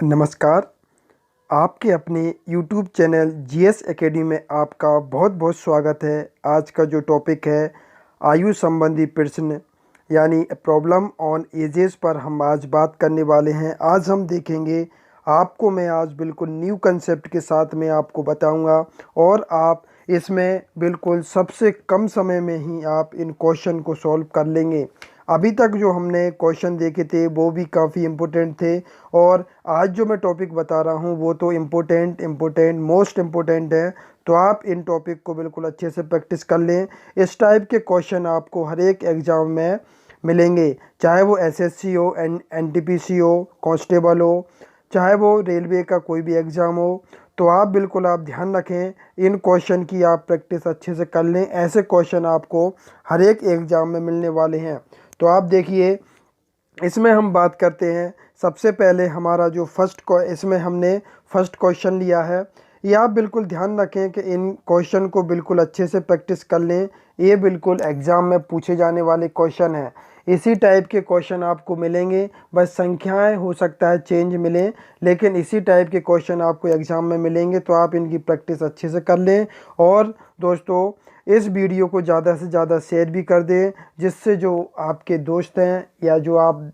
नमस्कार। आपके अपने YouTube चैनल जीएस एकेडमी में आपका बहुत बहुत स्वागत है। आज का जो टॉपिक है आयु संबंधी प्रश्न यानी प्रॉब्लम ऑन एजेस पर हम आज बात करने वाले हैं। आज हम देखेंगे, आपको मैं आज बिल्कुल न्यू कंसेप्ट के साथ में आपको बताऊंगा और आप इसमें बिल्कुल सबसे कम समय में ही आप इन क्वेश्चन को सॉल्व कर लेंगे। अभी तक जो हमने क्वेश्चन देखे थे वो भी काफ़ी इम्पोर्टेंट थे और आज जो मैं टॉपिक बता रहा हूँ वो तो इम्पोर्टेंट मोस्ट इम्पोर्टेंट है। तो आप इन टॉपिक को बिल्कुल अच्छे से प्रैक्टिस कर लें। इस टाइप के क्वेश्चन आपको हर एक एग्ज़ाम में मिलेंगे, चाहे वो एसएससी हो, एनटीपीसी हो, कांस्टेबल हो, चाहे वो रेलवे का कोई भी एग्ज़ाम हो। तो आप ध्यान रखें, इन क्वेश्चन की आप प्रैक्टिस अच्छे से कर लें। ऐसे क्वेश्चन आपको हर एक एग्ज़ाम में मिलने वाले हैं। तो आप देखिए, इसमें हम बात करते हैं। सबसे पहले हमारा जो इसमें हमने फर्स्ट क्वेश्चन लिया है। ये आप बिल्कुल ध्यान रखें कि इन क्वेश्चन को बिल्कुल अच्छे से प्रैक्टिस कर लें। ये बिल्कुल एग्ज़ाम में पूछे जाने वाले क्वेश्चन हैं। इसी टाइप के क्वेश्चन आपको मिलेंगे, बस संख्याएं हो सकता है चेंज मिलें, लेकिन इसी टाइप के क्वेश्चन आपको एग्ज़ाम में मिलेंगे। तो आप इनकी प्रैक्टिस अच्छे से कर लें और दोस्तों इस वीडियो को ज़्यादा से ज़्यादा शेयर भी कर दें, जिससे जो आपके दोस्त हैं या जो आप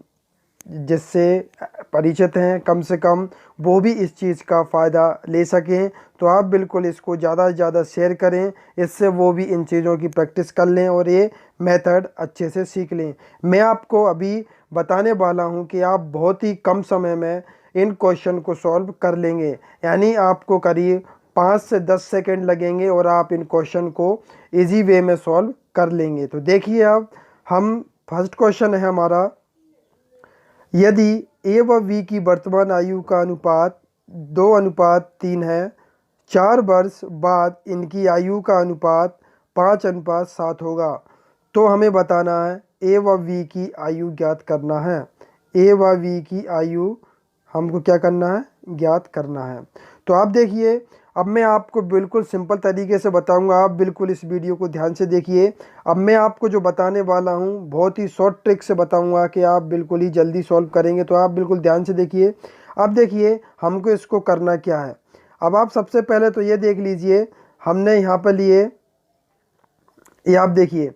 जिससे परिचित हैं कम से कम वो भी इस चीज़ का फ़ायदा ले सकें। तो आप बिल्कुल इसको ज़्यादा से ज़्यादा शेयर करें, इससे वो भी इन चीज़ों की प्रैक्टिस कर लें और ये मेथड अच्छे से सीख लें। मैं आपको अभी बताने वाला हूँ कि आप बहुत ही कम समय में इन क्वेश्चन को सॉल्व कर लेंगे, यानी आपको करीब 5 से 10 सेकंड लगेंगे और आप इन क्वेश्चन को इजी वे में सॉल्व कर लेंगे। तो देखिए, अब हम फर्स्ट क्वेश्चन है हमारा, यदि ए व बी की वर्तमान आयु का अनुपात 2:3 है, 4 वर्ष बाद इनकी आयु का अनुपात 5:7 होगा, तो हमें बताना है ए व बी की आयु ज्ञात करना है। ए व बी की आयु हमको क्या करना है? ज्ञात करना है। तो आप देखिए, अब मैं आपको बिल्कुल सिंपल तरीके से बताऊंगा, आप बिल्कुल इस वीडियो को ध्यान से देखिए। अब मैं आपको जो बताने वाला हूं बहुत ही शॉर्ट ट्रिक से बताऊंगा कि आप बिल्कुल ही जल्दी सॉल्व करेंगे। तो आप बिल्कुल ध्यान से देखिए। अब देखिए, हमको इसको करना क्या है। अब आप सबसे पहले तो ये देख लीजिए, हमने यहाँ पर लिए, ये आप देखिए,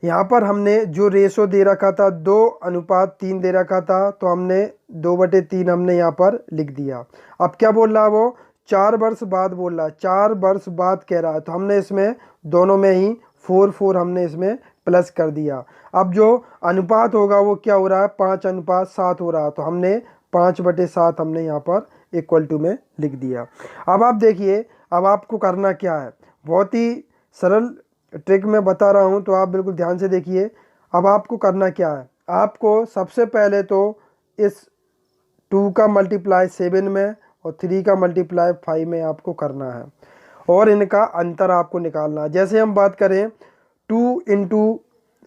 यहाँ पर हमने जो रेशो दे रखा था 2:3 दे रखा था, तो हमने 2/3 हमने यहाँ पर लिख दिया। अब क्या बोल रहा है वो? 4 वर्ष बाद बोल रहा है, 4 वर्ष बाद कह रहा है, तो हमने इसमें दोनों में ही 4 हमने इसमें प्लस कर दिया। अब जो अनुपात होगा वो क्या हो रहा है? 5:7 हो रहा है, तो हमने 5/7 हमने यहाँ पर इक्वल टू में लिख दिया। अब आप देखिए, अब आपको करना क्या है, बहुत ही सरल ट्रिक मैं बता रहा हूं, तो आप बिल्कुल ध्यान से देखिए। अब आपको करना क्या है, आपको सबसे पहले तो इस 2 का मल्टीप्लाई 7 में और 3 का मल्टीप्लाई 5 में आपको करना है और इनका अंतर आपको निकालना है। जैसे हम बात करें 2 इंटू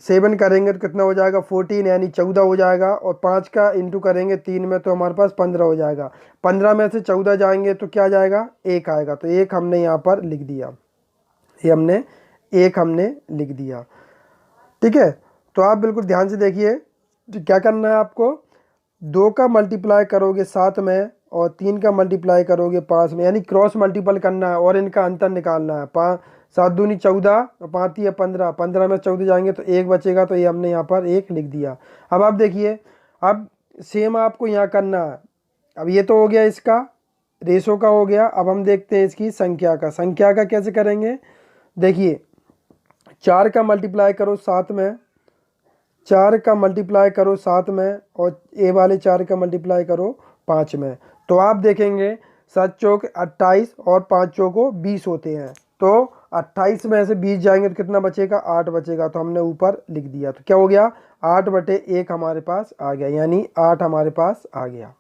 7 करेंगे तो कितना हो जाएगा? 14, यानी 14 हो जाएगा। और 5 का इंटू करेंगे 3 में तो हमारे पास 15 हो जाएगा। 15 में से 14 जाएंगे तो क्या जाएगा? 1 आएगा। तो 1 हमने यहाँ पर लिख दिया, ये हमने 1 हमने लिख दिया। ठीक है, तो आप बिल्कुल ध्यान से देखिए, तो क्या करना है आपको? 2 का मल्टीप्लाई करोगे 7 में और 3 का मल्टीप्लाई करोगे 5 में, यानी क्रॉस मल्टीपल करना है और इनका अंतर निकालना है। 5 7 दूनी 14, 5 या 15, 15 में 14 जाएंगे तो 1 बचेगा, तो ये हमने यहाँ पर 1 लिख दिया। अब आप देखिए, अब सेम आपको यहाँ करना है। अब ये तो हो गया, इसका रेशो का हो गया। अब हम देखते हैं इसकी संख्या का। संख्या का कैसे करेंगे? देखिए, 4 का मल्टीप्लाई करो 7 में, 4 का मल्टीप्लाई करो 7 में और ए वाले 4 का मल्टीप्लाई करो 5 में, तो आप देखेंगे 7 चौक 28 और 5 चौको 20 होते हैं। तो 28 में से 20 जाएंगे तो कितना बचेगा? 8 बचेगा। तो हमने ऊपर लिख दिया, तो क्या हो गया? 8/1 हमारे पास आ गया, यानी 8 हमारे पास आ गया।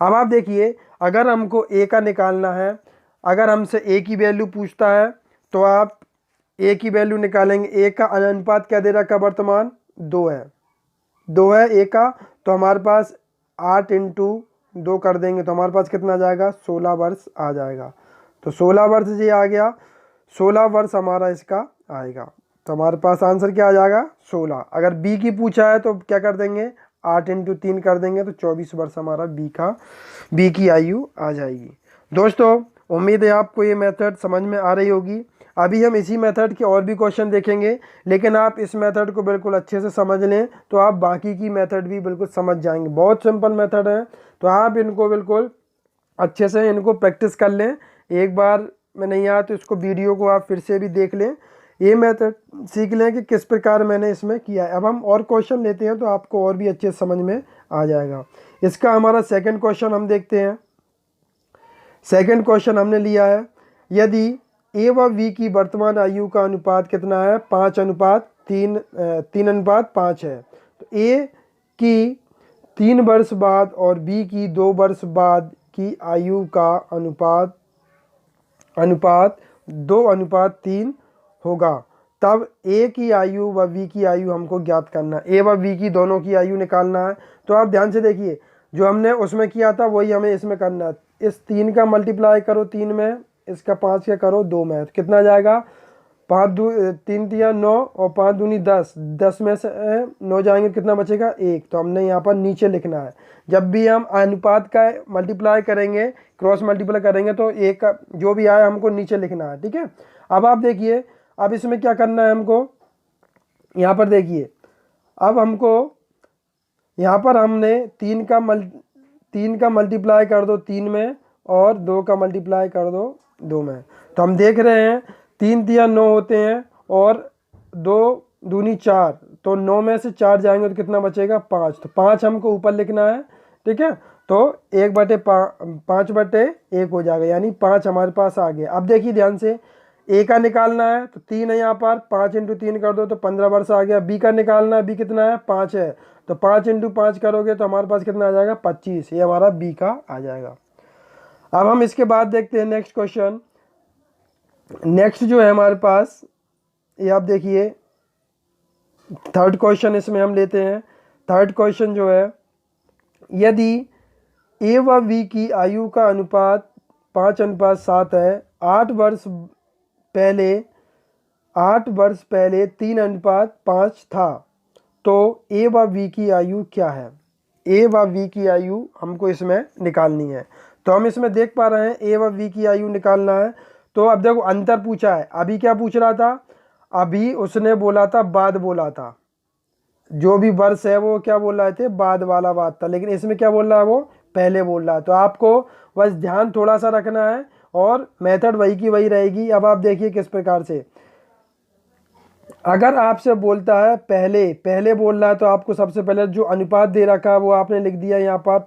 अब आप देखिए, अगर हमको ए का निकालना है, अगर हमसे ए की वैल्यू पूछता है तो आप ए की वैल्यू निकालेंगे। ए का अनुपात क्या दे रखा? वर्तमान 2 है, 2 है ए का, तो हमारे पास 8 इंटू 2 कर देंगे तो हमारे पास कितना आ जाएगा? 16 वर्ष आ जाएगा। तो 16 वर्ष ये आ गया, 16 वर्ष हमारा इसका आएगा। तो हमारे पास आंसर क्या आ जाएगा? 16। अगर बी की पूछा है तो क्या कर देंगे? 8 इंटू 3 कर देंगे तो 24 वर्ष हमारा बी की आयु आ जाएगी। दोस्तों उम्मीद है आपको ये मेथड समझ में आ रही होगी। अभी हम इसी मेथड के और भी क्वेश्चन देखेंगे, लेकिन आप इस मेथड को बिल्कुल अच्छे से समझ लें तो आप बाकी की मेथड भी बिल्कुल समझ जाएंगे। बहुत सिंपल मेथड है, तो आप इनको बिल्कुल अच्छे से इनको प्रैक्टिस कर लें। एक बार में नहीं आया तो इसको वीडियो को आप फिर से भी देख लें, ये मेथड सीख लें कि किस प्रकार मैंने इसमें किया है। अब हम और क्वेश्चन लेते हैं तो आपको और भी अच्छे से समझ में आ जाएगा। इसका हमारा सेकंड क्वेश्चन हम देखते हैं। सेकंड क्वेश्चन हमने लिया है, यदि ए व बी की वर्तमान आयु का अनुपात कितना है? 5:3 है। तो ए की 3 वर्ष बाद और बी की 2 वर्ष बाद की आयु का अनुपात 2:3 होगा। तब ए की आयु व बी की आयु हमको ज्ञात करना है। ए व बी की दोनों की आयु निकालना है। तो आप ध्यान से देखिए, जो हमने उसमें किया था वही हमें इसमें करना है। इस 3 का मल्टीप्लाई करो 3 में, इसका 5 का करो 2 में, तो कितना जाएगा? 3 तिया 9 और 5 दूनी 10, 10 में से 9 जाएंगे, कितना बचेगा? 1। तो हमने यहाँ पर नीचे लिखना है। जब भी हम अनुपात का मल्टीप्लाई करेंगे, क्रॉस मल्टीप्लाई करेंगे, तो एक का जो भी आया हमको नीचे लिखना है, ठीक है। अब आप देखिए, अब इसमें क्या करना है हमको, यहाँ पर देखिए, अब हमको यहाँ पर हमने 3 का मल्टीप्लाई कर दो 3 में और 2 का मल्टीप्लाई कर दो 2 में। तो हम देख रहे हैं 3 तिया 9 होते हैं और 2 दूनी 4, तो 9 में से 4 जाएंगे तो कितना बचेगा? 5। तो 5 हमको ऊपर लिखना है, ठीक है। तो 5/1 हो जाएगा, यानी 5 हमारे पास आ गया। अब देखिए ध्यान से, ए का निकालना है तो 3 है यहाँ पर, 5 इंटू 3 कर दो तो 15 वर्ष आ गया। बी का निकालना है, बी कितना है? 5 है, तो 5 इंटू 5 करोगे तो हमारे पास कितना आ जाएगा? 25। ये हमारा बी का आ जाएगा। अब हम इसके बाद देखते हैं नेक्स्ट क्वेश्चन। नेक्स्ट जो है हमारे पास, ये आप देखिए, थर्ड क्वेश्चन इसमें हम लेते हैं। थर्ड क्वेश्चन जो है, यदि ए व बी की आयु का अनुपात 5:7 है, 8 वर्ष पहले 3:5 था, तो ए व बी की आयु क्या है? ए व बी की आयु हमको इसमें निकालनी है। तो हम इसमें देख पा रहे हैं ए व बी की आयु निकालना है। तो अब देखो अंतर पूछा है। अभी क्या पूछ रहा था? अभी उसने बोला था बाद बोला था, जो भी वर्ष है वो क्या बोल रहे थे? बाद वाला बात था। लेकिन इसमें क्या बोल रहा है? वो पहले बोल रहा है। तो आपको बस ध्यान थोड़ा सा रखना है और मेथड वही की वही रहेगी। अब आप देखिए किस प्रकार से, अगर आपसे बोलता है पहले बोल रहा है, तो आपको सबसे पहले जो अनुपात दे रखा है वो आपने लिख दिया यहाँ पर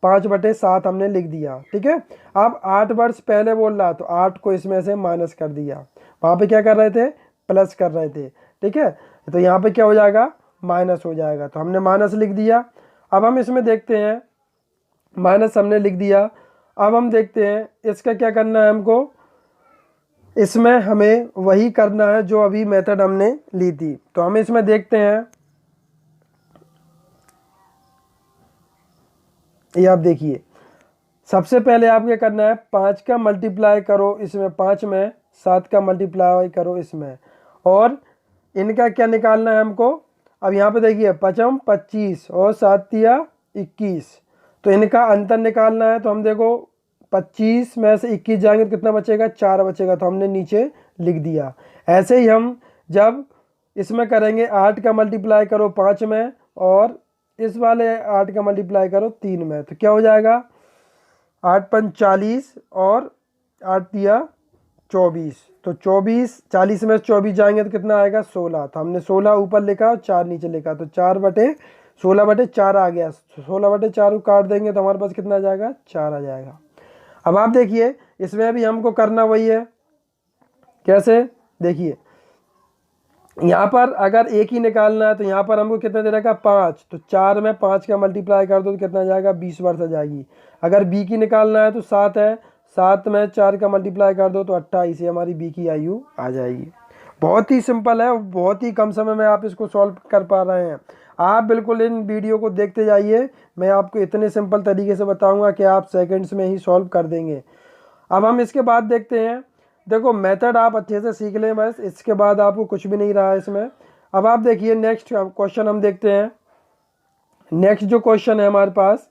5:5/7 हमने लिख दिया, ठीक है। अब 8 वर्ष पहले बोल रहा है तो 8 को इसमें से माइनस कर दिया। वहाँ पे क्या कर रहे थे? प्लस कर रहे थे, ठीक है। तो यहाँ पे क्या हो जाएगा? माइनस हो जाएगा। तो हमने माइनस लिख दिया। अब हम इसमें देखते हैं, माइनस हमने लिख दिया। अब हम देखते हैं इसका क्या करना है हमको। इसमें हमें वही करना है जो अभी मेथड हमने ली थी। तो हम इसमें देखते हैं, ये आप देखिए, सबसे पहले आप क्या करना है? 5 का मल्टीप्लाई करो इसमें 5 में, 7 का मल्टीप्लाई करो इसमें, और इनका क्या निकालना है हमको? अब यहाँ पे देखिए 5 25 और 7 तिया 21, तो इनका अंतर निकालना है। तो हम देखो 25 में से 21 जाएंगे तो कितना बचेगा? 4 बचेगा। तो हमने नीचे लिख दिया। ऐसे ही हम जब इसमें करेंगे 8 का मल्टीप्लाई करो 5 में और इस वाले 8 का मल्टीप्लाई करो 3 में, तो क्या हो जाएगा? 8×5 40 और 8 तिया 24, तो 24, 40 में 24 जाएंगे तो कितना आएगा? 16। तो हमने 16 ऊपर लिखा और 4 नीचे लिखा, तो 16/4 आ गया। 16/4 को काट देंगे तो हमारे पास कितना आ जाएगा? 4 आ जाएगा। अब आप देखिए इसमें भी हमको करना वही है। कैसे? देखिए यहाँ पर अगर एक ही निकालना है तो यहाँ पर हमको कितना दे रखा? 5, तो 4 में 5 का मल्टीप्लाई कर दो तो कितना जाएगा? 20 वर्ष आ जाएगी। अगर बी की निकालना है तो 7 है, 7 में 4 का मल्टीप्लाई कर दो तो 28, ये हमारी बी की आयु आ जाएगी। बहुत ही सिंपल है, बहुत ही कम समय में आप इसको सॉल्व कर पा रहे हैं। आप बिल्कुल इन वीडियो को देखते जाइए, मैं आपको इतने सिंपल तरीके से बताऊंगा कि आप सेकंड्स में ही सॉल्व कर देंगे। अब हम इसके बाद देखते हैं। देखो मेथड आप अच्छे से सीख लें, बस इसके बाद आपको कुछ भी नहीं रहा है इसमें। अब आप देखिए नेक्स्ट क्वेश्चन हम देखते हैं। नेक्स्ट जो क्वेश्चन है हमारे पास,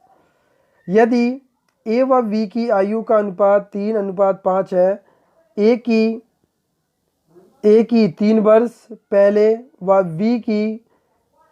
यदि ए व बी की आयु का अनुपात 3:5 है, ए की 3 वर्ष पहले व बी की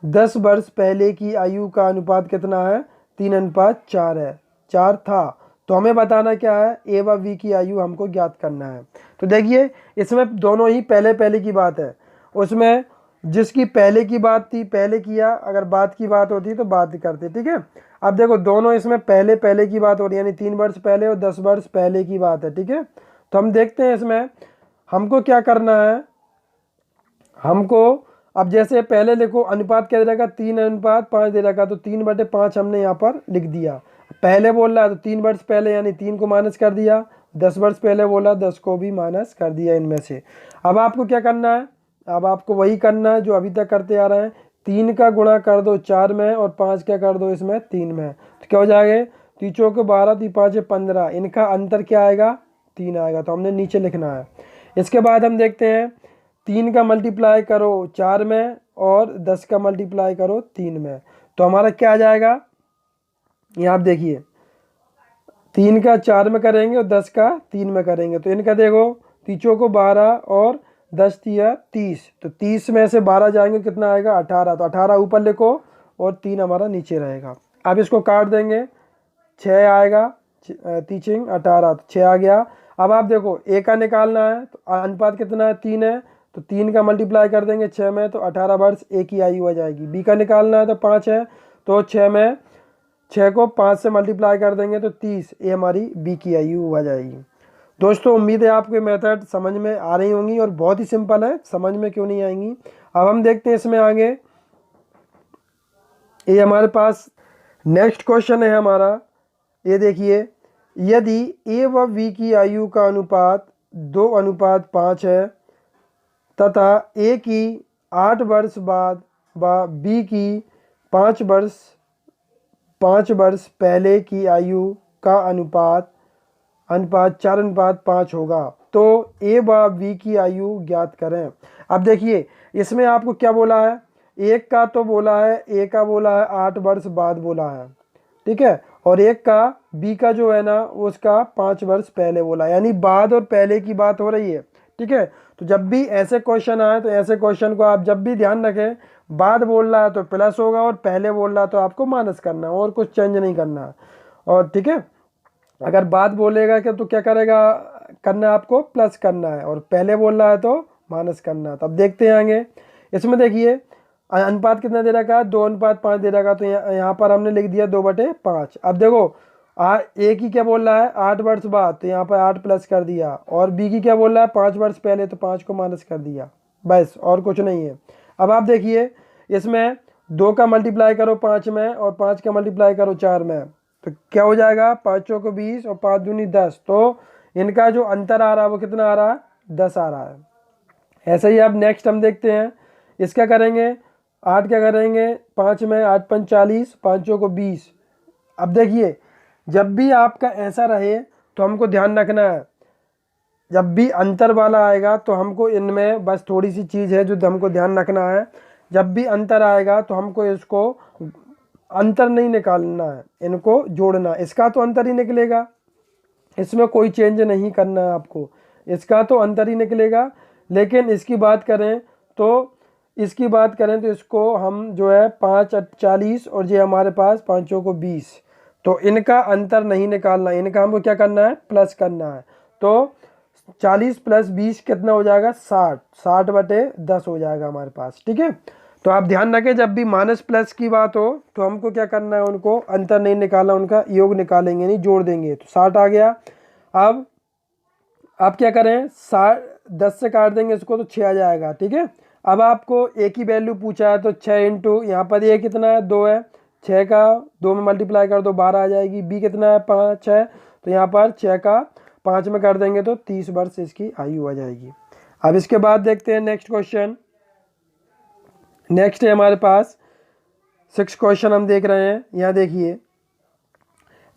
10 वर्ष पहले की आयु का अनुपात कितना है? 3:4 है। 4 था, तो हमें बताना क्या है? ए व बी की आयु हमको ज्ञात करना है। तो देखिए इसमें दोनों ही पहले पहले की बात है, उसमें जिसकी पहले की बात थी पहले किया, अगर बाद की बात होती तो बात करते, ठीक है। अब देखो दोनों इसमें पहले पहले की बात हो रही है, यानी 3 वर्ष पहले और 10 वर्ष पहले की बात है, ठीक है। तो हम देखते हैं इसमें हमको क्या करना है। हमको अब जैसे पहले देखो अनुपात क्या दे रखा? 3:5 दे रखा, तो 3/5 हमने यहाँ पर लिख दिया। पहले बोल रहा है तो 3 वर्ष पहले यानी 3 को माइनस कर दिया, 10 वर्ष पहले बोला 10 को भी माइनस कर दिया इनमें से। अब आपको क्या करना है? अब आपको वही करना है जो अभी तक करते आ रहे हैं। 3 का गुणा कर दो 4 में और 5 का कर दो इसमें 3 में, तो क्या हो जाएगा? 3 चौके 12, 3 5 15, इनका अंतर क्या आएगा? 3 आएगा, तो हमने नीचे लिखना है। इसके बाद हम देखते हैं 3 का मल्टीप्लाई करो 4 में और 10 का मल्टीप्लाई करो 3 में, तो हमारा क्या आ जाएगा? यहाँ आप देखिए 3 का 4 में करेंगे और 10 का 3 में करेंगे, तो इनका देखो 3 को 12 और 10 तिया 30, तो 30 में से 12 जाएंगे कितना आएगा? 18, तो 18 ऊपर लिखो और 3 हमारा नीचे रहेगा। अब इसको काट देंगे, 6 आएगा, तीचिंग 18, तो 6 आ गया। अब आप देखो ए का निकालना है, तो अनुपात कितना है? 3 है, तो 3 का मल्टीप्लाई कर देंगे 6 में, तो 18 वर्ष ए की आयु आ जाएगी। बी का निकालना है तो 5 है, तो 6 में 6 को 5 से मल्टीप्लाई कर देंगे तो 30, ये हमारी बी की आयु आ जाएगी। दोस्तों उम्मीद है आपके मेथड समझ में आ रही होंगी और बहुत ही सिंपल है, समझ में क्यों नहीं आएंगी। अब हम देखते हैं इसमें आगे, ये हमारे पास नेक्स्ट क्वेश्चन है हमारा। ये देखिए, यदि ए व बी की आयु का अनुपात 2:5 है तथा ए की 8 वर्ष बाद व बी की 5 वर्ष पहले की आयु का अनुपात 4:5 होगा, तो ए व बी की आयु ज्ञात करें। अब देखिए इसमें आपको क्या बोला है? एक का तो बोला है, ए का बोला है 8 वर्ष बाद बोला है, ठीक है, और एक का बी का जो है ना उसका 5 वर्ष पहले बोला है, यानी बाद और पहले की बात हो रही है, ठीक है। तो जब भी ऐसे क्वेश्चन आए तो ऐसे क्वेश्चन को आप जब भी ध्यान रखें, बाद बोल रहा है तो प्लस होगा और पहले बोल रहा है तो आपको माइनस करना है, और कुछ चेंज नहीं करना है। और ठीक है, अगर बाद बोलेगा कि तो क्या करेगा करना है? आपको प्लस करना है, और पहले बोल रहा है तो माइनस करना है। तो अब देखते हैं आगे, इसमें देखिए अनुपात कितना दे रखा है? 2:5 दे रखा, तो यहाँ पर हमने लिख दिया 2/5। अब देखो ए की क्या बोल रहा है? 8 वर्ष बाद, तो यहाँ पर 8 प्लस कर दिया, और बी की क्या बोल रहा है? 5 वर्ष पहले, तो 5 को माइनस कर दिया, बस और कुछ नहीं है। अब आप देखिए इसमें 2 का मल्टीप्लाई करो 5 में और 5 का मल्टीप्लाई करो 4 में, तो क्या हो जाएगा? 5 को 20 और 5 दूनी 10, तो इनका जो अंतर आ रहा है वो कितना आ रहा है? 10 आ रहा है। ऐसे ही अब नेक्स्ट हम देखते हैं, इसका करेंगे 8 क्या करेंगे? 5 में 8 5 40, 5 को 20। अब देखिए जब भी आपका ऐसा रहे तो हमको ध्यान रखना है, जब भी अंतर वाला आएगा तो हमको इनमें बस थोड़ी सी चीज़ है जो हमको ध्यान रखना है, जब भी अंतर आएगा तो हमको इसको अंतर नहीं निकालना है, इनको जोड़ना। इसका तो अंतर ही निकलेगा, इसमें कोई चेंज नहीं करना है आपको, इसका तो अंतर ही निकलेगा। लेकिन इसकी बात करें तो इसको हम जो है 5 40 और ये हमारे पास 5 को 20, तो इनका अंतर नहीं निकालना, इनका हमको क्या करना है? प्लस करना है। तो 40 + 20 कितना हो जाएगा? 60, 60/10 हो जाएगा हमारे पास, ठीक है। तो आप ध्यान रखें जब भी माइनस प्लस की बात हो तो हमको क्या करना है? उनको अंतर नहीं निकालना, उनका योग निकालेंगे, नहीं जोड़ देंगे, तो 60 आ गया। अब आप क्या करें? 10 से काट देंगे इसको तो 6 आ जाएगा, ठीक है। अब आपको ए की वैल्यू पूछा है तो 6 इंटू यहाँ पर ए कितना है? 2 है, 6 का 2 में मल्टीप्लाई कर दो 12 आ जाएगी। बी कितना है? 5 है, तो यहाँ पर 6 का 5 में कर देंगे तो 30 वर्ष इसकी आयु आ जाएगी। अब इसके बाद देखते हैं नेक्स्ट क्वेश्चन। नेक्स्ट है हमारे पास 6 क्वेश्चन हम देख रहे हैं। यहाँ देखिए,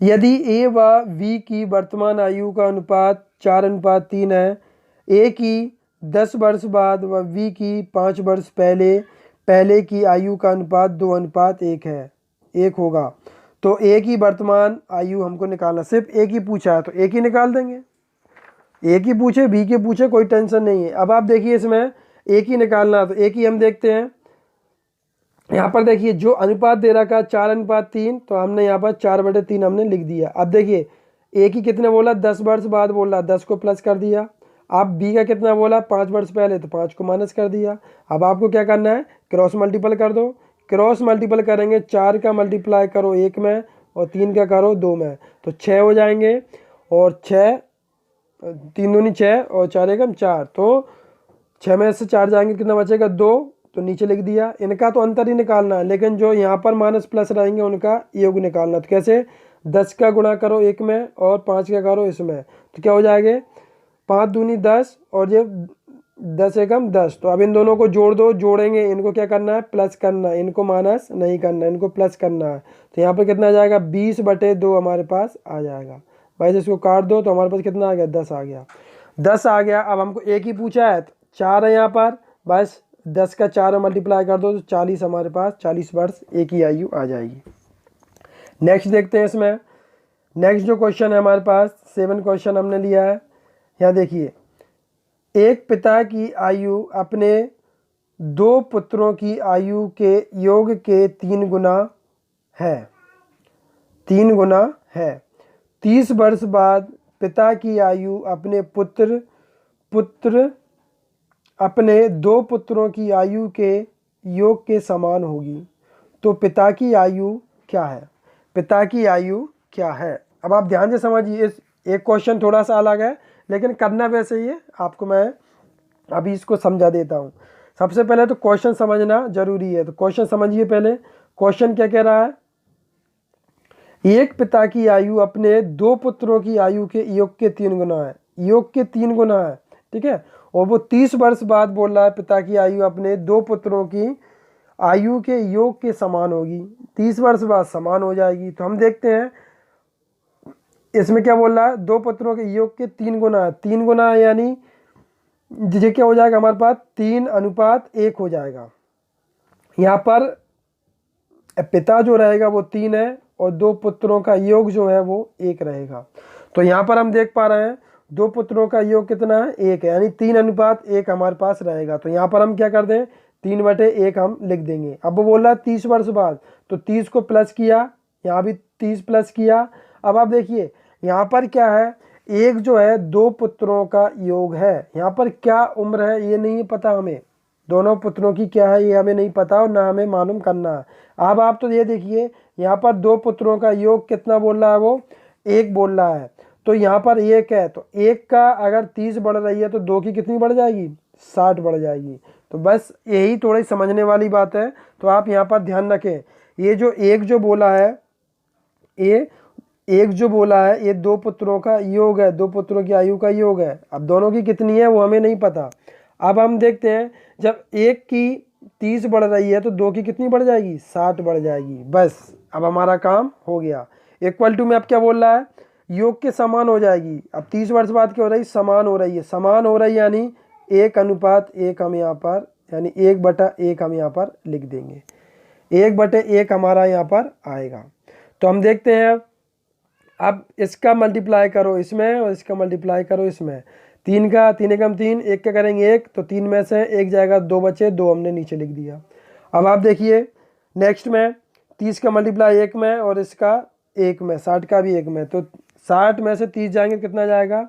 यदि ए व बी की वर्तमान आयु का अनुपात 4:3 है, ए की 10 वर्ष बाद व बी की 5 वर्ष पहले की आयु का अनुपात 2:1 है, 1 होगा। तो ए की वर्तमान आयु हमको निकालना, सिर्फ ए की पूछा है तो ए की निकाल देंगे। ए की पूछे बी की पूछे कोई टेंशन नहीं है। अब आप देखिए इसमें ए की निकालना, तो ए की हम देखते हैं। यहाँ पर देखिए जो अनुपात दे रखा 4:3, तो हमने यहाँ पर 4/3 हमने लिख दिया। अब देखिए ए की कितने बोला, 10 वर्ष बाद बोला, 10 को प्लस कर दिया। अब बी का कितना बोला, 5 वर्ष पहले, तो 5 को माइनस कर दिया। अब आपको क्या करना है, क्रॉस मल्टीपल कर दो। क्रॉस मल्टीपल करेंगे, 4 का मल्टीप्लाई करो 1 में और 3 का करो 2 में, तो 6 हो जाएंगे। और 6 3 दूनी 6 और 4 एकम 4, तो 6 में से 4 जाएंगे, कितना बचेगा 2, तो नीचे लिख दिया। इनका तो अंतर ही निकालना है, लेकिन जो यहाँ पर माइनस प्लस रहेंगे उनका योग निकालना। तो कैसे, 10 का गुणा करो 1 में और 5 का करो इसमें, तो क्या हो जाएगा 5 दूनी 10 और ये 10 एकम 10। तो अब इन दोनों को जोड़ दो, जोड़ेंगे, इनको क्या करना है, प्लस करना है, इनको माइनस नहीं करना है, इनको प्लस करना है। तो यहाँ पर कितना आ जाएगा, 20/2 हमारे पास आ जाएगा। भाई इसको काट दो तो हमारे पास कितना आ गया, 10 आ गया। 10 आ गया। अब हमको एक ही पूछा है, 4 है यहाँ पर, बस 10 का 4 मल्टीप्लाई कर दो तो 40 हमारे पास, 40 वर्ष एक ही आयु आ जाएगी। नेक्स्ट देखते हैं इसमें। नेक्स्ट जो क्वेश्चन है हमारे पास 7 क्वेश्चन हमने लिया है। यहाँ देखिए, एक पिता की आयु अपने 2 पुत्रों की आयु के योग के 3 गुना है। 3 गुना है। 30 वर्ष बाद पिता की आयु अपने अपने 2 पुत्रों की आयु के योग के समान होगी। तो पिता की आयु क्या है, पिता की आयु क्या है। अब आप ध्यान से समझिए, इस एक क्वेश्चन थोड़ा सा अलग है लेकिन करना वैसे ही है। आपको मैं अभी इसको समझा देता हूँ। सबसे पहले तो क्वेश्चन समझना जरूरी है, तो क्वेश्चन समझिए पहले। क्वेश्चन क्या कह रहा है, एक पिता की आयु अपने 2 पुत्रों की आयु के योग के 3 गुना है। योग के 3 गुना है, ठीक है। और वो 30 वर्ष बाद बोल रहा है पिता की आयु अपने 2 पुत्रों की आयु के योग के समान होगी। 30 वर्ष बाद समान हो जाएगी। तो हम देखते हैं इसमें क्या बोल रहा है, 2 पुत्रों के योग के 3 गुना है। 3 गुना यानी ये क्या हो जाएगा हमारे पास, 3:1 हो जाएगा। यहाँ पर पिता जो रहेगा वो 3 है और 2 पुत्रों का योग जो है वो 1 रहेगा। तो यहाँ पर हम देख पा रहे हैं 2 पुत्रों का योग कितना है, 1 है, यानी 3:1 हमारे पास रहेगा। तो यहाँ पर हम क्या कर दें, 3/1 हम लिख देंगे। अब वो बोल रहा है 30 वर्ष बाद, तो 30 को प्लस किया, यहाँ भी 30 प्लस किया। अब आप देखिए यहाँ पर क्या है, एक जो है 2 पुत्रों का योग है। यहाँ पर क्या उम्र है ये नहीं पता हमें, दोनों पुत्रों की क्या है ये हमें नहीं पता और ना हमें मालूम करना है। अब आप तो ये देखिए यहाँ पर 2 पुत्रों का योग कितना बोल रहा है, वो 1 बोल रहा है। तो यहाँ पर 1 है, तो 1 का अगर 30 बढ़ रही है तो 2 की कितनी बढ़ जाएगी, 60 बढ़ जाएगी। तो बस यही थोड़ी समझने वाली बात है। तो आप यहाँ पर ध्यान रखें, ये जो 1 जो बोला है, ये 1 जो बोला है ये 2 पुत्रों का योग है, 2 पुत्रों की आयु का योग है। अब दोनों की कितनी है वो हमें नहीं पता। अब हम देखते हैं, जब 1 की 30 बढ़ रही है तो 2 की कितनी बढ़ जाएगी, 60 बढ़ जाएगी। बस अब हमारा काम हो गया। इक्वल टू में अब क्या बोल रहा है, योग के समान हो जाएगी। अब 30 वर्ष बाद क्या हो रही है, समान हो रही है। समान हो रही है यानी 1:1 हम यहाँ पर, यानी 1/1 हम यहाँ पर लिख देंगे। 1/1 हमारा यहाँ पर आएगा। तो हम देखते हैं, अब इसका मल्टीप्लाई करो इसमें और इसका मल्टीप्लाई करो इसमें। 3 का 3 एकम 3, 1 का करेंगे 1, तो 3 में से 1 जाएगा, 2 बचे, 2 हमने नीचे लिख दिया। अब आप देखिए नेक्स्ट में 30 का मल्टीप्लाई 1 में और इसका 1 में, 60 का भी 1 में, तो 60 में से 30 जाएंगे कितना जाएगा,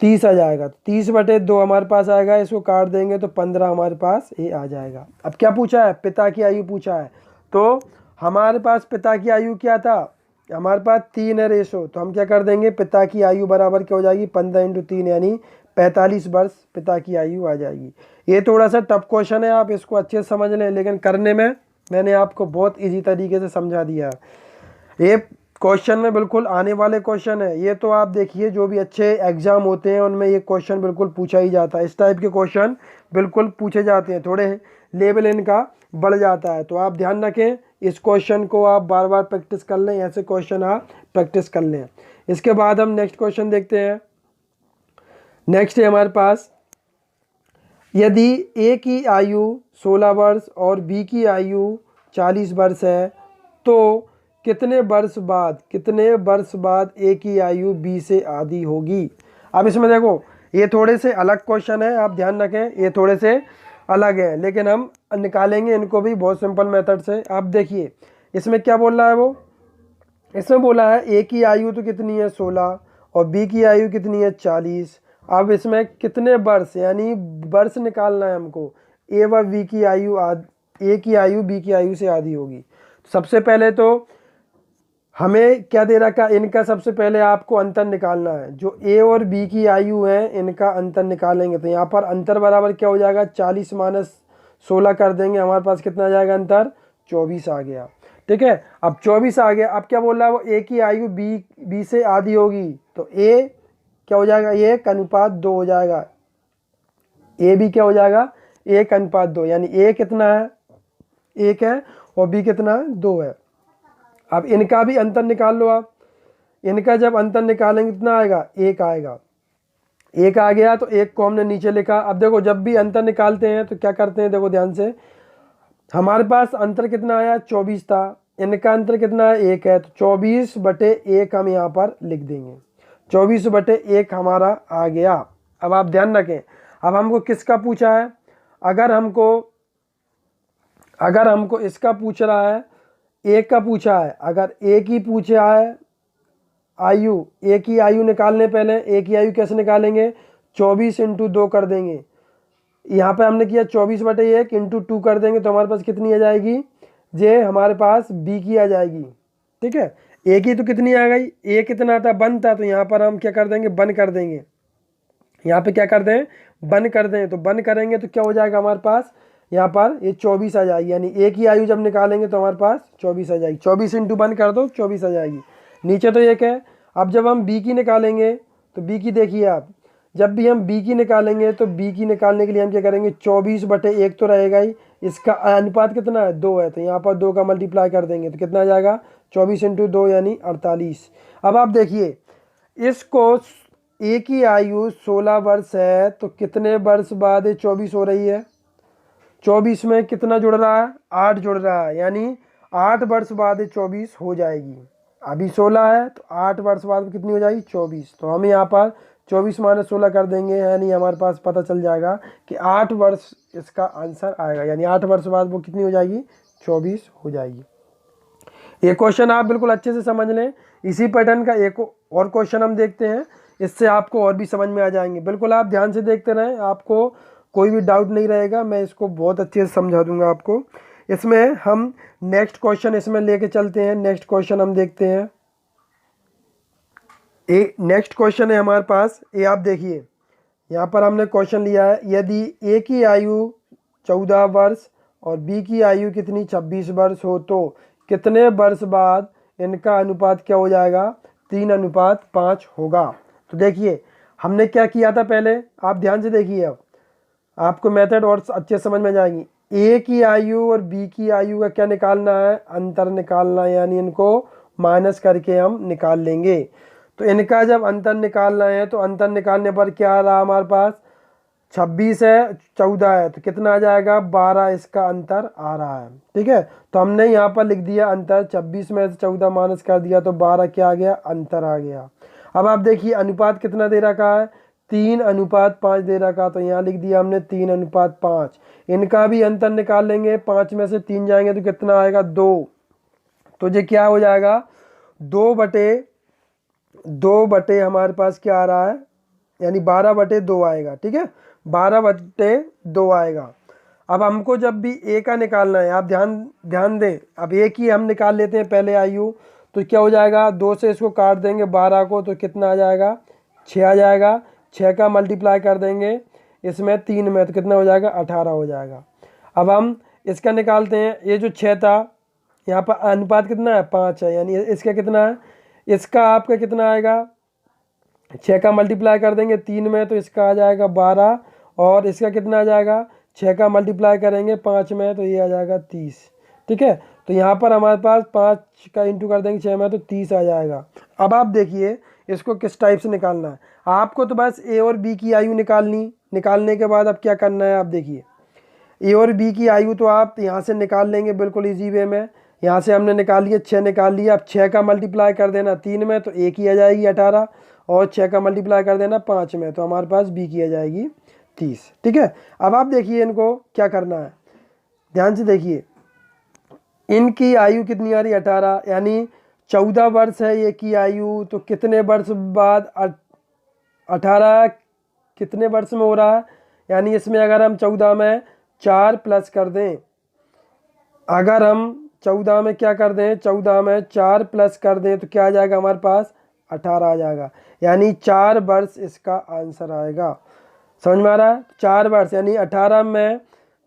30 आ जाएगा। 30/2 हमारे पास आएगा, इसको काट देंगे तो 15 हमारे पास ये आ जाएगा। अब क्या पूछा है, पिता की आयु पूछा है। तो हमारे पास पिता की आयु क्या था, हमारे पास 3 है रेशो, तो हम क्या कर देंगे, पिता की आयु बराबर क्या हो जाएगी, 15 × 3 यानी 45 वर्ष पिता की आयु आ जाएगी। ये थोड़ा सा टफ क्वेश्चन है, आप इसको अच्छे से समझ लें, लेकिन करने में मैंने आपको बहुत इजी तरीके से समझा दिया। ये क्वेश्चन में बिल्कुल आने वाले क्वेश्चन है। ये तो आप देखिए जो भी अच्छे एग्जाम होते हैं उनमें ये क्वेश्चन बिल्कुल पूछा ही जाता है। इस टाइप के क्वेश्चन बिल्कुल पूछे जाते हैं, थोड़े लेवल इनका बढ़ जाता है। तो आप ध्यान रखें, इस क्वेश्चन को आप बार बार प्रैक्टिस कर लें, ऐसे क्वेश्चन आप प्रैक्टिस कर लें। इसके बाद हम नेक्स्ट क्वेश्चन देखते हैं। नेक्स्ट है हमारे पास, यदि ए की आयु 16 वर्ष और बी की आयु 40 वर्ष है तो कितने वर्ष बाद ए की आयु बी से आधी होगी। अब इसमें देखो ये थोड़े से अलग क्वेश्चन है, आप ध्यान रखें ये थोड़े से अलग है, लेकिन हम निकालेंगे इनको भी बहुत सिंपल मेथड से। आप देखिए इसमें क्या बोल रहा है वो, इसमें बोला है ए की आयु तो कितनी है 16 और बी की आयु कितनी है 40। अब इसमें कितने वर्ष यानी वर्ष निकालना है हमको, ए व बी की आयु ए की आयु बी की आयु से आधी होगी। सबसे पहले तो हमें क्या दे रखा, इनका सबसे पहले आपको अंतर निकालना है। जो ए और बी की आयु है इनका अंतर निकालेंगे तो यहाँ पर अंतर बराबर क्या हो जाएगा, 40 माइनस 16 कर देंगे, हमारे पास कितना आ जाएगा अंतर, 24 आ गया। ठीक है, अब 24 आ गया। अब क्या बोल रहा है वो, ए की आयु बी से आधी होगी, तो ए क्या हो जाएगा, 1:2 हो जाएगा। ए भी क्या हो जाएगा, 1:2, यानी ए कितना है, 1 है और बी कितना है, 2 है। अब इनका भी अंतर निकाल लो आप, इनका जब अंतर निकालेंगे कितना आएगा, 1 आएगा। 1 आ गया तो 1 को हमने नीचे लिखा। अब देखो जब भी अंतर निकालते हैं तो क्या करते हैं, देखो ध्यान से, हमारे पास अंतर कितना आया 24 था, इनका अंतर कितना है 1 है, तो 24/1 हम यहाँ पर लिख देंगे। 24/1 हमारा आ गया। अब आप ध्यान रखें, अब हमको किसका पूछा है, अगर हमको इसका पूछ रहा है, ए का पूछा है, अगर ए की पूछा है आयु, ए की आयु निकालने, पहले ए की आयु कैसे निकालेंगे, 24 × 2 कर देंगे। यहाँ पे हमने किया 24/1 × 2 कर देंगे तो हमारे पास कितनी आ जाएगी, जे हमारे पास बी की आ जाएगी। ठीक है, ए की तो कितनी आ गई, ए कितना था 1 था, तो यहाँ पर हम क्या कर देंगे, 1 कर देंगे। यहाँ पे क्या कर दें, 1 कर दें, तो 1 करेंगे तो क्या हो जाएगा हमारे पास, यहाँ पर ये 24 आ जाएगी। यानी ए की आयु जब निकालेंगे तो हमारे पास 24 आ जाएगी। 24 × 1 कर दो, 24 आ जाएगी। नीचे तो 1 है। अब जब हम बी की निकालेंगे तो बी की देखिए आप, जब भी हम बी की निकालेंगे तो बी की निकालने के लिए हम क्या करेंगे, 24/1 तो रहेगा ही, इसका अनुपात कितना है 2 है, तो यहाँ पर 2 का मल्टीप्लाई कर देंगे तो कितना आ जाएगा, 24 × 2 यानी 48। अब आप देखिए इसको, ए की आयु 16 वर्ष है तो कितने वर्ष बाद ये 24 हो रही है, 24 में कितना जुड़ रहा है, 8 जुड़ रहा है, यानी 8 वर्ष बाद ये 24 हो जाएगी। अभी 16 है तो 8 वर्ष बाद कितनी हो जाएगी, 24। तो हम यहाँ पर 24 - 16 कर देंगे, यानी हमारे पास पता चल जाएगा कि 8 वर्ष इसका आंसर आएगा, यानी 8 वर्ष बाद वो कितनी हो जाएगी, 24 हो जाएगी। ये क्वेश्चन आप बिल्कुल अच्छे से समझ लें। इसी पैटर्न का एक और क्वेश्चन हम देखते हैं, इससे आपको और भी समझ में आ जाएंगे। बिल्कुल आप ध्यान से देखते रहें, आपको कोई भी डाउट नहीं रहेगा, मैं इसको बहुत अच्छे से समझा दूंगा आपको। इसमें हम नेक्स्ट क्वेश्चन इसमें लेके चलते हैं। नेक्स्ट क्वेश्चन हम देखते हैं, नेक्स्ट क्वेश्चन है हमारे पास, ये आप देखिए यहाँ पर हमने क्वेश्चन लिया है, यदि ए की आयु 14 वर्ष और बी की आयु कितनी 26 वर्ष हो तो कितने वर्ष बाद इनका अनुपात क्या हो जाएगा, 3:5 होगा। तो देखिए हमने क्या किया था पहले, आप ध्यान से देखिए, अब आपको मेथड और अच्छे समझ में जाएंगी। ए की आयु और बी की आयु का क्या निकालना है, अंतर निकालना है, यानी इनको माइनस करके हम निकाल लेंगे। तो इनका जब अंतर निकालना है तो अंतर निकालने पर क्या आ रहा हमारे पास, 26 है 14 है, तो कितना आ जाएगा 12 इसका अंतर आ रहा है। ठीक है, तो हमने यहाँ पर लिख दिया अंतर, 26 में से 14 माइनस कर दिया तो 12 क्या आ गया, अंतर आ गया। अब आप देखिए अनुपात कितना दे रखा है, 3:5 दे रखा, तो यहाँ लिख दिया हमने 3:5। इनका भी अंतर निकाल लेंगे, 5 में से 3 जाएंगे तो कितना आएगा 2, तो ये क्या हो जाएगा 2/2 हमारे पास क्या आ रहा है, यानी 12/2 आएगा। ठीक है, 12/2 आएगा। अब हमको जब भी ए का निकालना है, आप ध्यान दें, अब ए की हम निकाल लेते हैं पहले आयु, तो क्या हो जाएगा 2 से इसको काट देंगे 12 को, तो कितना आ जाएगा 6 आ जाएगा। 6 का मल्टीप्लाई कर देंगे इसमें 3 में, तो कितना हो जाएगा 18 हो जाएगा। अब हम इसका निकालते हैं, ये जो 6 था यहाँ पर अनुपात कितना है 5 है, यानी इसका कितना है, इसका आपका कितना आएगा, 6 का मल्टीप्लाई कर देंगे 3 में तो इसका आ जाएगा 12, और इसका कितना आ जाएगा 6 का मल्टीप्लाई करेंगे 5 में तो ये आ जाएगा 30। ठीक है, तो यहाँ पर हमारे पास 5 का इंटू कर देंगे 6 में तो 30 आ जाएगा। अब आप देखिए इसको किस टाइप से निकालना है, आपको तो बस ए और बी की आयु निकालने के बाद अब क्या करना है, आप देखिए ए और बी की आयु तो आप यहाँ से निकाल लेंगे बिल्कुल इजी वे में, यहाँ से हमने निकाल लिया, 6 निकाल लिया। अब 6 का मल्टीप्लाई कर देना 3 में तो ए की आ जाएगी 18, और 6 का मल्टीप्लाई कर देना 5 में तो हमारे पास बी की आ जाएगी 30। ठीक है, अब आप देखिए इनको क्या करना है, ध्यान से देखिए। इनकी आयु कितनी आ रही, 18, यानी 14 वर्ष है ये की आयु। तो कितने वर्ष बाद 18 कितने वर्ष में हो रहा है, यानी इसमें अगर हम 14 में 4 प्लस कर दें, अगर हम 14 में क्या कर दें, 14 में 4 प्लस कर दें तो क्या आ जाएगा हमारे पास, 18 आ जाएगा। यानी 4 वर्ष इसका आंसर आएगा। समझ में आ रहा है, 4 वर्ष यानी 18 में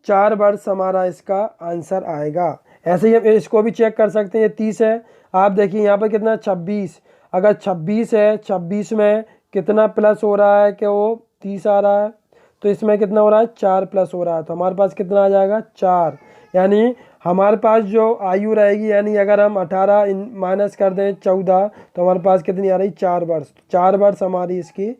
4 वर्ष हमारा इसका आंसर आएगा। ऐसे ही हम इसको भी चेक कर सकते हैं। ये 30 है, आप देखिए यहाँ पर कितना 26, अगर 26 है, 26 में कितना प्लस हो रहा है कि वो 30 आ रहा है, तो इसमें कितना हो रहा है, 4 प्लस हो रहा है, तो हमारे पास कितना आ जाएगा, 4। यानी हमारे पास जो आयु रहेगी, यानी अगर हम 18 माइनस कर दें 14 तो हमारे पास कितनी आ रही, 4 वर्ष। 4 वर्ष हमारी इसकी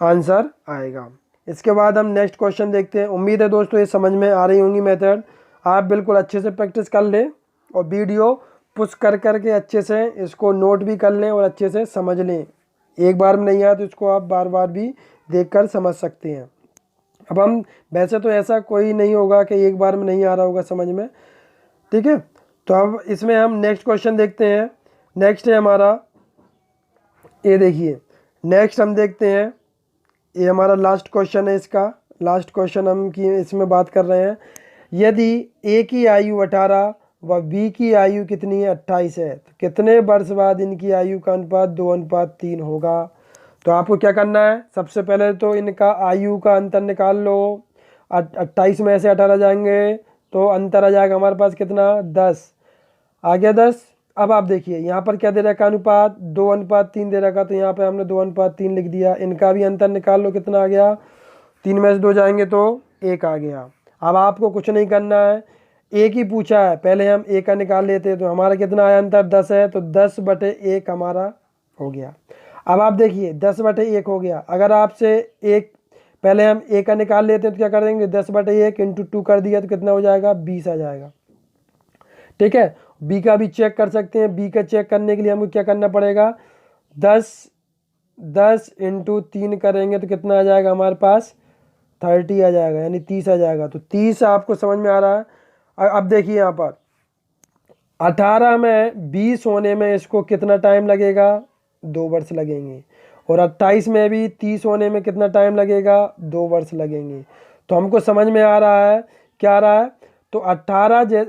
आंसर आएगा। इसके बाद हम नेक्स्ट क्वेश्चन देखते हैं। उम्मीद है दोस्तों ये समझ में आ रही होंगी मेथड। आप बिल्कुल अच्छे से प्रैक्टिस कर लें और वीडियो पुश कर करके अच्छे से इसको नोट भी कर लें और अच्छे से समझ लें। एक बार में नहीं आया तो इसको आप बार बार भी देखकर समझ सकते हैं। अब हम वैसे तो ऐसा कोई नहीं होगा कि एक बार में नहीं आ रहा होगा समझ में, ठीक है। तो अब इसमें हम नेक्स्ट क्वेश्चन देखते हैं। नेक्स्ट है हमारा, ये देखिए नेक्स्ट हम देखते हैं, ये हमारा लास्ट क्वेश्चन है। इसका लास्ट क्वेश्चन हम इसमें बात कर रहे हैं। यदि ए की आयु 18 व बी की आयु कितनी है, 28 है, तो कितने वर्ष बाद इनकी आयु का अनुपात 2:3 होगा। तो आपको क्या करना है, सबसे पहले तो इनका आयु का अंतर निकाल लो। 28 में से 18 जाएंगे तो अंतर आ जाएगा हमारे पास कितना, 10 आ गया 10। अब आप देखिए यहाँ पर क्या दे रखा, अनुपात 2:3 दे रखा, तो यहाँ पे हमने 2:3 लिख दिया। इनका भी अंतर निकाल लो, कितना आ गया, 3 में से 2 जाएंगे तो 1 आ गया। अब आपको कुछ नहीं करना है, एक ही पूछा है, पहले हम एक का निकाल लेते हैं। तो हमारा कितना आया अंतर, 10 है, तो 10/1 हमारा हो गया। अब आप देखिए 10/1 हो गया। अगर आपसे एक पहले हम एक का निकाल लेते हैं तो क्या कर देंगे, 10/1 × 2 कर दिया तो कितना हो जाएगा, 20 आ जाएगा। ठीक है, बी का भी चेक कर सकते हैं। बी का चेक करने के लिए हमको क्या करना पड़ेगा, 10 × 3 करेंगे तो कितना आ जाएगा हमारे पास, 30 आ जाएगा, यानी 30 आ जाएगा। तो 30 आपको समझ में आ रहा है। अब देखिए यहाँ पर 18 में 20 होने में इसको कितना टाइम लगेगा, 2 वर्ष लगेंगे। और 28 में भी 30 होने में कितना टाइम लगेगा, 2 वर्ष लगेंगे। तो हमको समझ में आ रहा है, क्या आ रहा है, तो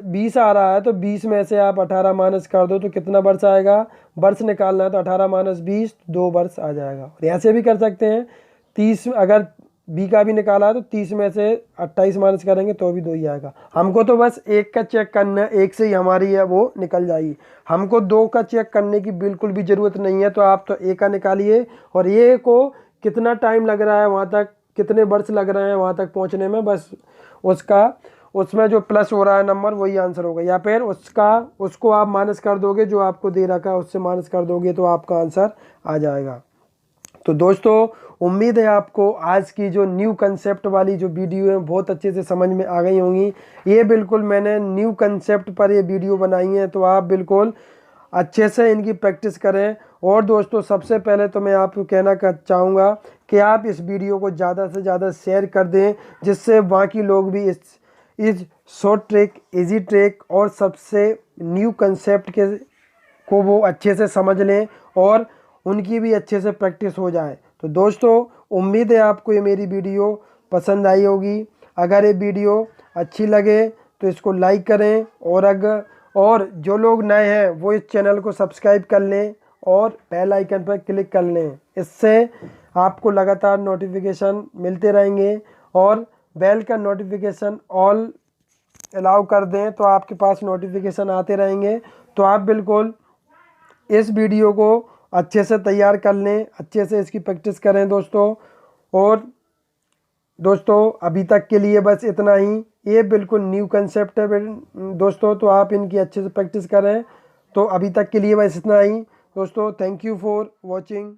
20 आ रहा है, तो 20 में से आप 18 माइनस कर दो तो कितना वर्ष आएगा, वर्ष निकालना है तो 18 - 20 2 वर्ष आ जाएगा। और ऐसे भी कर सकते हैं, 30 अगर बी का भी निकाला तो 30 में से 28 माइनस करेंगे तो भी 2 ही आएगा। हमको तो बस एक का चेक करना है, एक से ही हमारी है वो निकल जाएगी। हमको 2 का चेक करने की बिल्कुल भी ज़रूरत नहीं है। तो आप तो एक का निकालिए और ये को कितना टाइम लग रहा है वहाँ तक, कितने वर्ष लग रहे हैं वहाँ तक पहुँचने में, बस उसमें जो प्लस हो रहा है नंबर वही आंसर होगा। या फिर उसको आप माइनस कर दोगे, जो आपको दे रखा है उससे माइनस कर दोगे तो आपका आंसर आ जाएगा। तो दोस्तों उम्मीद है आपको आज की जो न्यू कंसेप्ट वाली जो वीडियो है बहुत अच्छे से समझ में आ गई होंगी। ये बिल्कुल मैंने न्यू कंसेप्ट पर ये वीडियो बनाई है, तो आप बिल्कुल अच्छे से इनकी प्रैक्टिस करें। और दोस्तों सबसे पहले तो मैं आपको कहना चाहूँगा कि आप इस वीडियो को ज़्यादा से ज़्यादा शेयर कर दें, जिससे बाकी लोग भी इस शॉर्ट ट्रिक, इजी ट्रिक और सबसे न्यू कंसेप्ट को वो अच्छे से समझ लें और उनकी भी अच्छे से प्रैक्टिस हो जाए। तो दोस्तों उम्मीद है आपको ये मेरी वीडियो पसंद आई होगी। अगर ये वीडियो अच्छी लगे तो इसको लाइक करें, और जो लोग नए हैं वो इस चैनल को सब्सक्राइब कर लें और बेल आइकन पर क्लिक कर लें। इससे आपको लगातार नोटिफिकेशन मिलते रहेंगे, और बेल का नोटिफिकेशन ऑल अलाउ कर दें तो आपके पास नोटिफिकेशन आते रहेंगे। तो आप बिल्कुल इस वीडियो को अच्छे से तैयार कर लें, अच्छे से इसकी प्रैक्टिस करें दोस्तों। और दोस्तों अभी तक के लिए बस इतना ही। ये बिल्कुल न्यू कंसेप्ट है दोस्तों, तो आप इनकी अच्छे से प्रैक्टिस करें। तो अभी तक के लिए बस इतना ही दोस्तों। Thank you for watching.